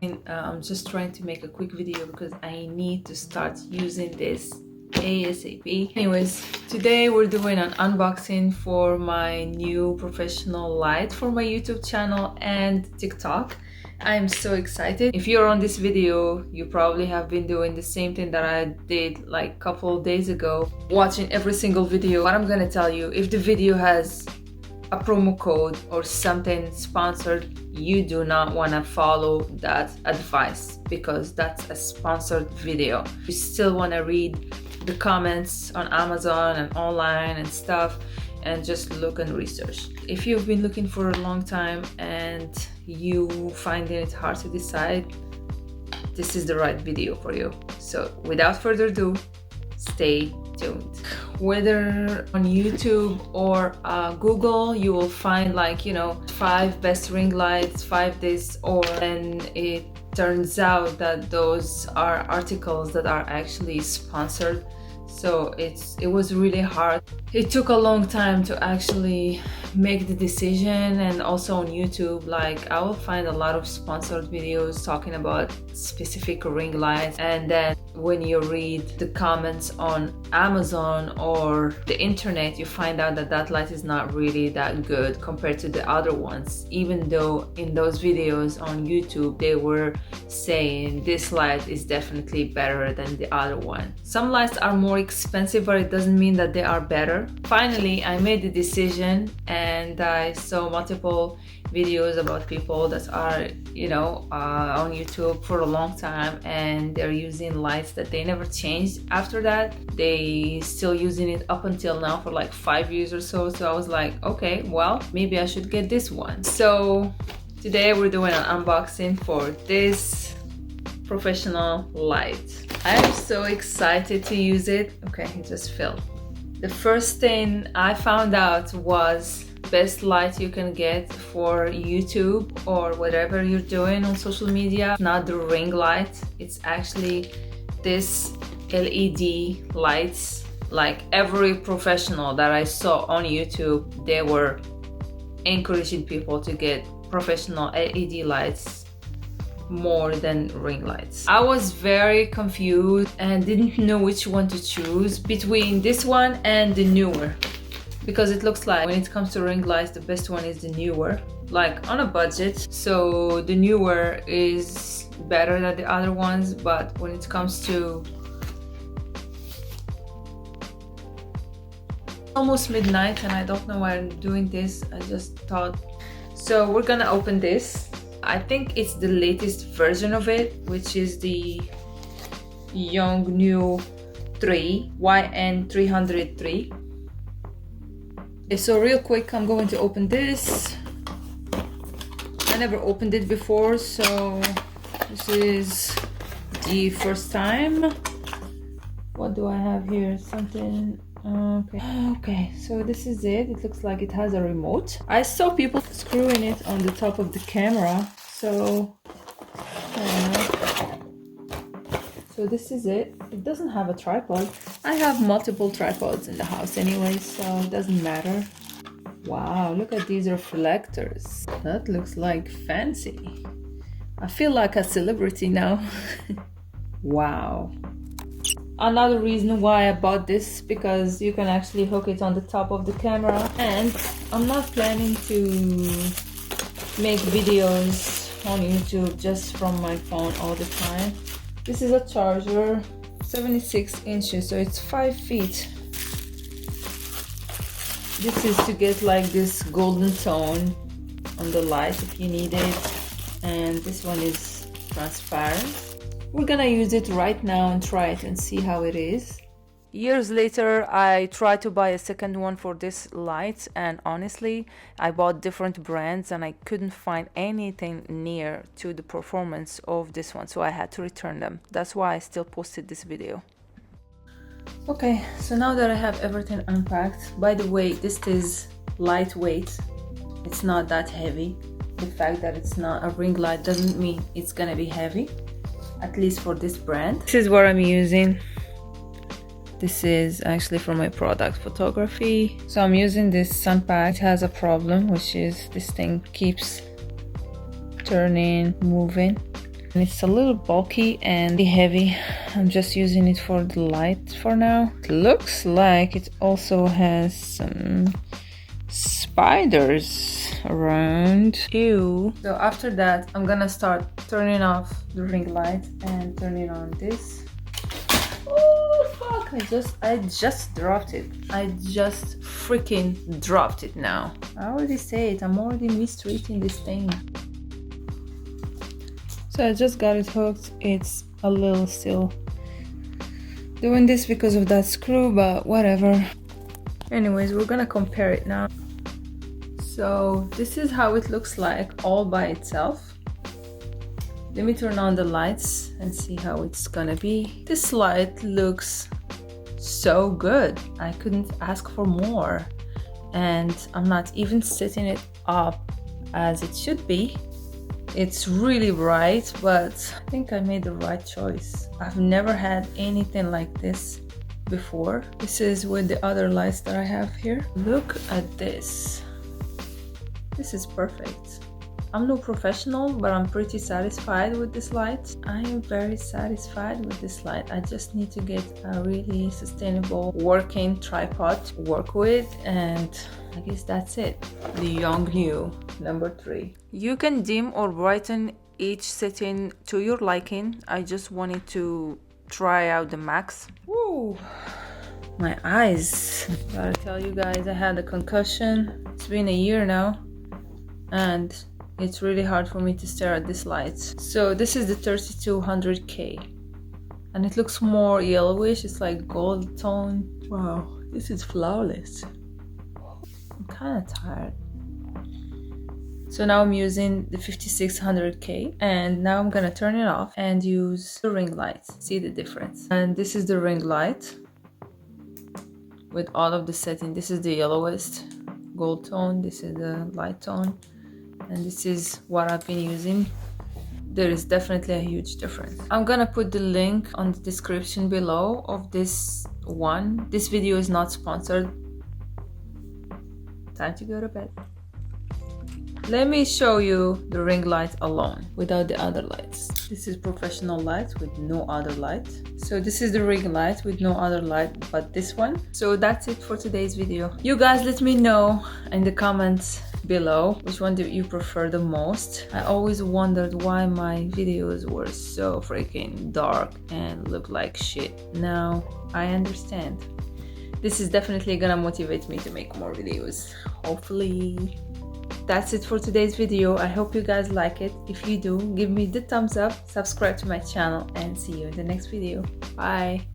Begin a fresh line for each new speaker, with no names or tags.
I'm just trying to make a quick video because I need to start using this ASAP. Anyways, today we're doing an unboxing for my new professional light for my YouTube channel and TikTok. I'm so excited. If you're on this video, you probably have been doing the same thing that I did like a couple of days ago, watching every single video. What I'm gonna tell you, if the video has a promo code or something sponsored, you do not want to follow that advice because that's a sponsored video. You still want to read the comments on Amazon and online and stuff and just look and research. If you've been looking for a long time and you finding it hard to decide, this is the right video for you. So without further ado, stay tuned. Whether on YouTube or Google, you will find like, 5 best ring lights, 5 this, or then it turns out that those are articles that are actually sponsored. So it was really hard. It took a long time to actually make the decision. And also on YouTube, like I will find a lot of sponsored videos talking about specific ring lights, and then when you read the comments on Amazon or the internet, you find out that that light is not really that good compared to the other ones, even though in those videos on YouTube they were saying this light is definitely better than the other one. Some lights are more expensive, but it doesn't mean that they are better. Finally, I made the decision and I saw multiple videos about people that are, on YouTube for a long time, and they're using lights that they never changed after that. They still using it up until now for like 5 years or so. So I was like, okay, well, maybe I should get this one. So today we're doing an unboxing for this professional light. I am so excited to use it. Okay, it just fell. The first thing I found out was best light you can get for YouTube or whatever you're doing on social media. Not the ring light, it's actually this LED lights. Like every professional that I saw on YouTube, they were encouraging people to get professional LED lights more than ring lights. I was very confused and didn't know which one to choose between this one and the newer, because it looks like when it comes to ring lights, the best one is the newer, like on a budget. So the newer is better than the other ones, but when it comes to almost midnight and I don't know why I'm doing this, I just thought. So we're gonna open this. I think it's the latest version of it, which is the YONGNUO YN300 III. Okay, so real quick, I'm going to open this. I never opened it before, so this is the first time. What do I have here? Something. Okay, so this is it. It looks like it has a remote. I saw people screwing it on the top of the camera, so I don't know. So this is it. It doesn't have a tripod. I have multiple tripods in the house anyway, so it doesn't matter. Wow, look at these reflectors. That looks like fancy. I feel like a celebrity now. Wow. Another reason why I bought this, because you can actually hook it on the top of the camera, and I'm not planning to make videos on YouTube just from my phone all the time. This is a charger, 76 inches, so it's 5 feet. This is to get like this golden tone on the light if you need it, and this one is transparent. We're gonna use it right now and try it and see how it is. Years later, I tried to buy a second one for this light, and honestly, I bought different brands and I couldn't find anything near to the performance of this one, so I had to return them. That's why I still posted this video. Okay, so now that I have everything unpacked, by the way, this is lightweight. It's not that heavy. The fact that it's not a ring light doesn't mean it's gonna be heavy, at least for this brand. This is what I'm using. This is actually for my product photography. So I'm using this sun pack. It has a problem, which is this thing keeps turning, moving. It's a little bulky and heavy. I'm just using it for the light for now. It looks like it also has some spiders around. Ew. So after that, I'm gonna start turning off the ring light and turning on this. Oh fuck, I just dropped it. I just freaking dropped it now. I already say it, I'm already mistreating this thing. So I just got it hooked. It's a little still doing this because of that screw, but whatever. Anyways, we're gonna compare it now. So this is how it looks like all by itself. Let me turn on the lights and see how it's gonna be. This light looks so good. I couldn't ask for more. And I'm not even setting it up as it should be. It's really bright, but I think I made the right choice. I've never had anything like this before. This is with the other lights that I have here. Look at this. This is perfect. I'm no professional, but I'm pretty satisfied with this light. I am very satisfied with this light. I just need to get a really sustainable working tripod to work with, and I guess that's it. The YONGNUO #3. You can dim or brighten each setting to your liking. I just wanted to try out the max. Woo! My eyes. Gotta tell you guys, I had a concussion. It's been a year now, and it's really hard for me to stare at this light. So this is the 3200K, and it looks more yellowish. It's like gold tone. Wow, this is flawless. I'm kind of tired. So now I'm using the 5600K, and now I'm gonna turn it off and use the ring light. See the difference? And this is the ring light with all of the settings. This is the yellowest gold tone, this is the light tone, and this is what I've been using. There is definitely a huge difference. I'm gonna put the link on the description below of this one. This video is not sponsored. Time to go to bed. Let me show you the ring light alone without the other lights. This is professional light with no other light. So this is the ring light with no other light but this one. So that's it for today's video. You guys let me know in the comments below which one do you prefer the most. I always wondered why my videos were so freaking dark and look like shit. Now I understand. This is definitely gonna motivate me to make more videos, hopefully. That's it for today's video. I hope you guys like it. If you do, give me the thumbs up, subscribe to my channel, and see you in the next video. Bye.